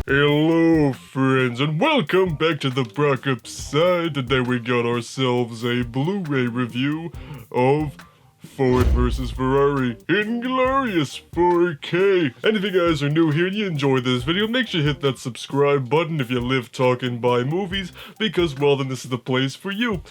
Hello friends and welcome back to the Brockopp side. Today we got ourselves a Blu-ray review of Ford vs. Ferrari in glorious 4K. And if you guys are new here and you enjoy this video, make sure you hit that subscribe button if you live, talk, and buy movies, because well then this is the place for you.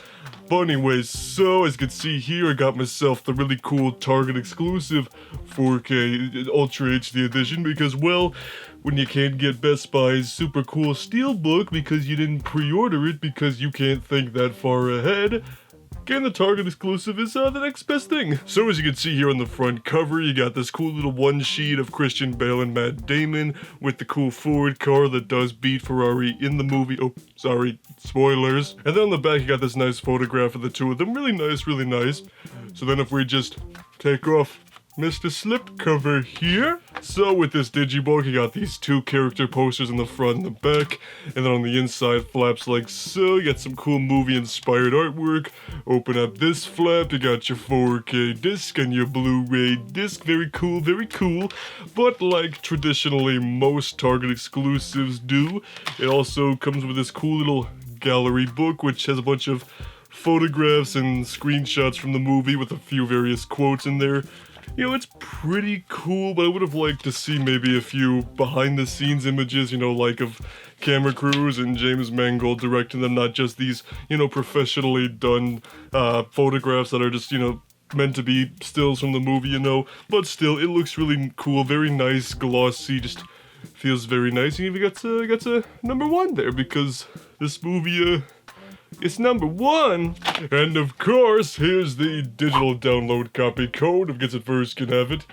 But anyways, so as you can see here, I got myself the really cool Target exclusive 4K Ultra HD edition because, well, when you can't get Best Buy's super cool steelbook because you didn't pre-order it because you can't think that far ahead, getting the Target exclusive is the next best thing. So as you can see here on the front cover, you got this cool little one sheet of Christian Bale and Matt Damon with the cool Ford car that does beat Ferrari in the movie. Oh, sorry, spoilers. And then on the back you got this nice photograph of the two of them. Really nice, really nice. So then if we just take off Mr. Slipcover here. So with this digibook, you got these two character posters in the front and the back, and then on the inside flaps like so. You got some cool movie-inspired artwork. Open up this flap, you got your 4K disc and your Blu-ray disc. Very cool, very cool. But like traditionally most Target exclusives do, it also comes with this cool little gallery book, which has a bunch of photographs and screenshots from the movie with a few various quotes in there. You know, it's pretty cool, but I would have liked to see maybe a few behind-the-scenes images, you know, like of camera crews and James Mangold directing them, not just these, you know, professionally done photographs that are just, you know, meant to be stills from the movie, you know. But still, it looks really cool, very nice, glossy, just feels very nice. And even got to number one there, because this movie, it's number one. And of course, here's the digital download copy code. If gets it first can have it.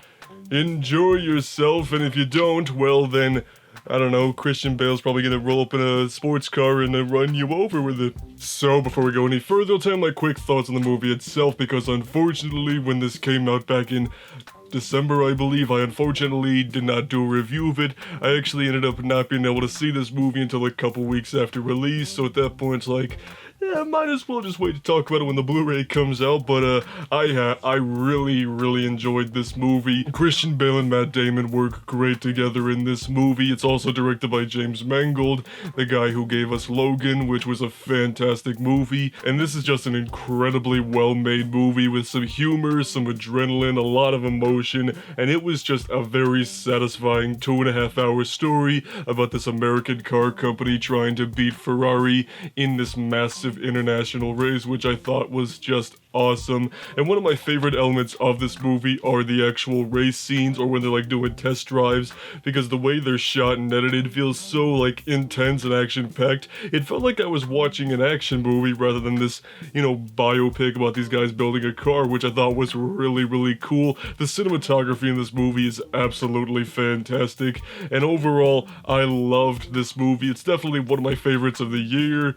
Enjoy yourself, and if you don't, well then, I don't know, Christian Bale's probably gonna roll up in a sports car and then run you over with it. So before we go any further, I'll tell you my quick thoughts on the movie itself, because unfortunately when this came out back in December, I believe, I unfortunately did not do a review of it. I actually ended up not being able to see this movie until a couple weeks after release, so at that point it's like, yeah, might as well just wait to talk about it when the Blu-ray comes out. But I really enjoyed this movie. Christian Bale and Matt Damon work great together in this movie. It's also directed by James Mangold, the guy who gave us Logan, which was a fantastic movie. And this is just an incredibly well-made movie with some humor, some adrenaline, a lot of emotion, and it was just a very satisfying 2.5-hour story about this American car company trying to beat Ferrari in this massive international race, which I thought was just awesome. And one of my favorite elements of this movie are the actual race scenes, or when they're like doing test drives, because the way they're shot and edited feels so like intense and action-packed. It felt like I was watching an action movie rather than this, you know, biopic about these guys building a car, which I thought was really cool. The cinematography in this movie is absolutely fantastic, and overall I loved this movie. It's definitely one of my favorites of the year,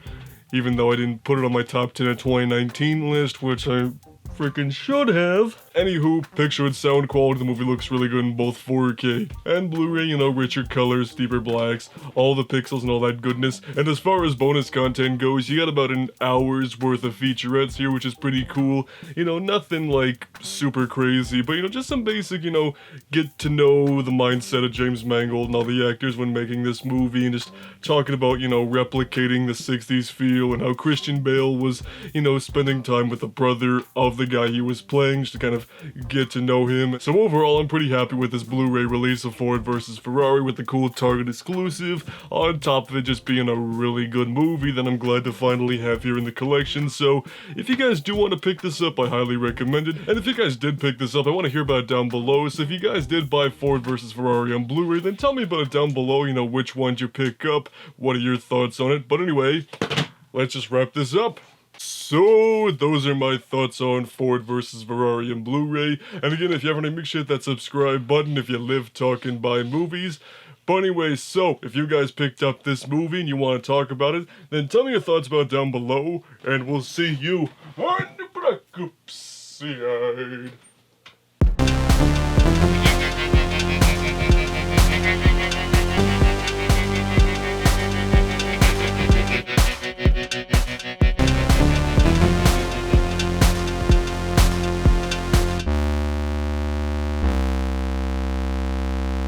even though I didn't put it on my top 10 of 2019 list, which I freaking should have. Anywho, picture and sound quality, the movie looks really good in both 4K and Blu-ray, you know, richer colors, deeper blacks, all the pixels and all that goodness. And as far as bonus content goes, you got about an hour's worth of featurettes here, which is pretty cool. You know, nothing like super crazy, but you know, just some basic, you know, get to know the mindset of James Mangold and all the actors when making this movie, and just talking about, you know, replicating the 60s feel and how Christian Bale was, you know, spending time with the brother of the guy he was playing, just to kind of get to know him. So overall, I'm pretty happy with this Blu-ray release of Ford vs. Ferrari with the cool Target exclusive, on top of it just being a really good movie that I'm glad to finally have here in the collection. So if you guys do want to pick this up, I highly recommend it. And if you guys did pick this up, I want to hear about it down below. So if you guys did buy Ford vs. Ferrari on Blu-ray, then tell me about it down below, you know, which one you pick up, what are your thoughts on it. But anyway, let's just wrap this up. So, those are my thoughts on Ford vs. Ferrari and Blu-ray. And again, if you haven't, make sure to hit that subscribe button if you live, talk, and buy movies. But anyway, so, if you guys picked up this movie and you want to talk about it, then tell me your thoughts about it down below, and we'll see you on the Brockopp side.